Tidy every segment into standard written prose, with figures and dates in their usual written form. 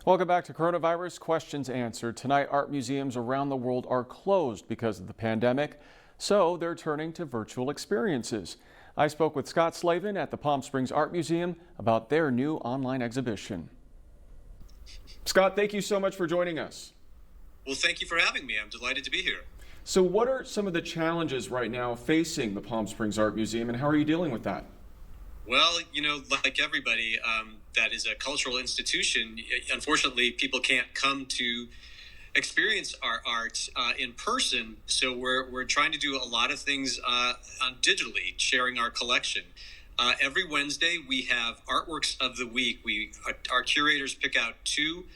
Welcome back to Coronavirus Questions Answered. Tonight, art museums around the world are closed because of the pandemic, so they're turning to virtual experiences. I spoke with Scott Slavin at the Palm Springs Art Museum about their new online exhibition. Scott, thank you so much for joining us. Well, thank you for having me. I'm delighted to be here. So what are some of the challenges right now facing the Palm Springs Art Museum, and how are you dealing with that? Well, like everybody that is a cultural institution, unfortunately, people can't come to experience our art in person. So we're trying to do a lot of things digitally, sharing our collection. Every Wednesday, we have Artworks of the Week. Our curators pick out two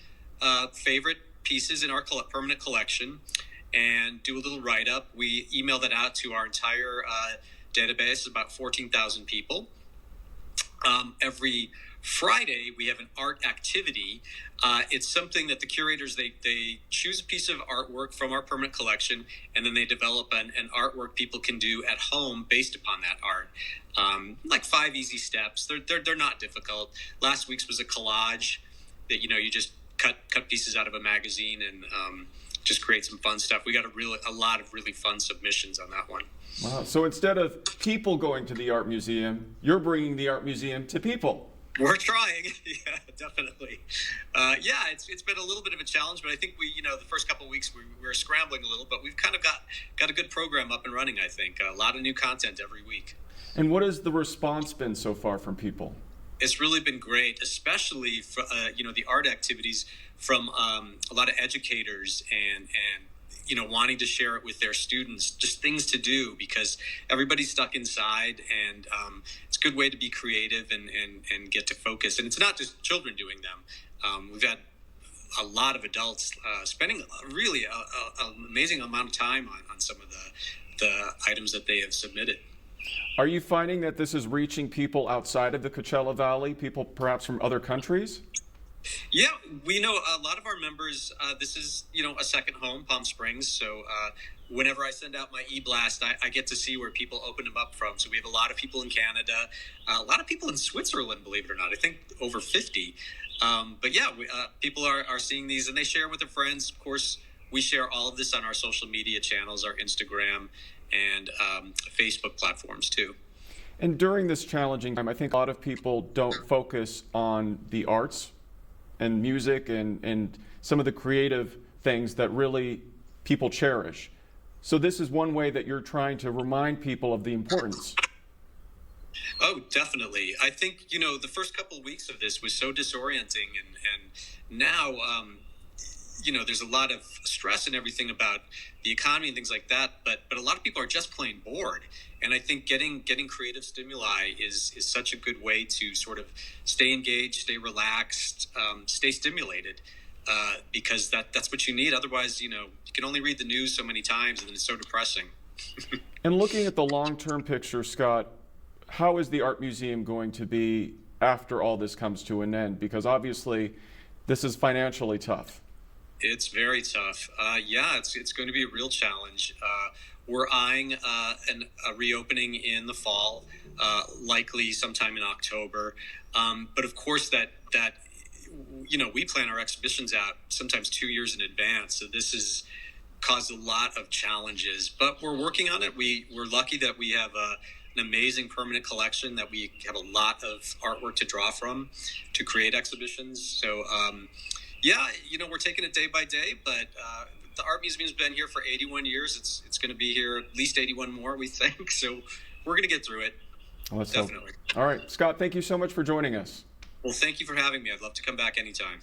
favorite pieces in our permanent collection and do a little write-up. We email that out to our entire database, about 14,000 people. Every Friday, we have an art activity. It's something that the curators, they choose a piece of artwork from our permanent collection, and then they develop an artwork people can do at home based upon that art. Like 5 easy steps. They're not difficult. Last week's was a collage that, you just cut pieces out of a magazine and just create some fun stuff. We got a lot of really fun submissions on that one. Wow. So instead of people going to the art museum, you're bringing the art museum to people. We're trying. Yeah, definitely. It's been a little bit of a challenge, but I think the first couple of weeks we were scrambling a little, but we've kind of got a good program up and running, I think. A lot of new content every week. And what has the response been so far from people? It's really been great, especially for, the art activities from a lot of educators and wanting to share it with their students, just things to do because everybody's stuck inside, and it's a good way to be creative and get to focus. And it's not just children doing them. We've had a lot of adults spending really an amazing amount of time on some of the items that they have submitted. Are you finding that this is reaching people outside of the Coachella Valley, people perhaps from other countries? Yeah, we know a lot of our members, this is, a second home, Palm Springs. So whenever I send out my e-blast, I get to see where people open them up from. So we have a lot of people in Canada, a lot of people in Switzerland, believe it or not. I think over 50. But yeah, people are seeing these and they share with their friends. Of course, we share all of this on our social media channels, our Instagram and Facebook platforms too. And during this challenging time, I think a lot of people don't focus on the arts and music and some of the creative things that really people cherish. So this is one way that you're trying to remind people of the importance. Oh, definitely. I think, the first couple of weeks of this was so disorienting and now, there's a lot of stress and everything about the economy and things like that, but a lot of people are just plain bored. And I think getting creative stimuli is such a good way to sort of stay engaged, stay relaxed, stay stimulated, because that's what you need. Otherwise, you can only read the news so many times and then it's so depressing. And looking at the long-term picture, Scott, how is the art museum going to be after all this comes to an end? Because obviously this is financially tough. It's very tough. It's going to be a real challenge. We're eyeing a reopening in the fall, likely sometime in October. But of course, that we plan our exhibitions out sometimes 2 years in advance. So this has caused a lot of challenges. But we're working on it. We're lucky that we have an amazing permanent collection, that we have a lot of artwork to draw from to create exhibitions. So we're taking it day by day, but the art museum's been here for 81 years. It's going to be here at least 81 more, we think. So we're going to get through it. Let's definitely. Hope. All right, Scott, thank you so much for joining us. Well, thank you for having me. I'd love to come back anytime.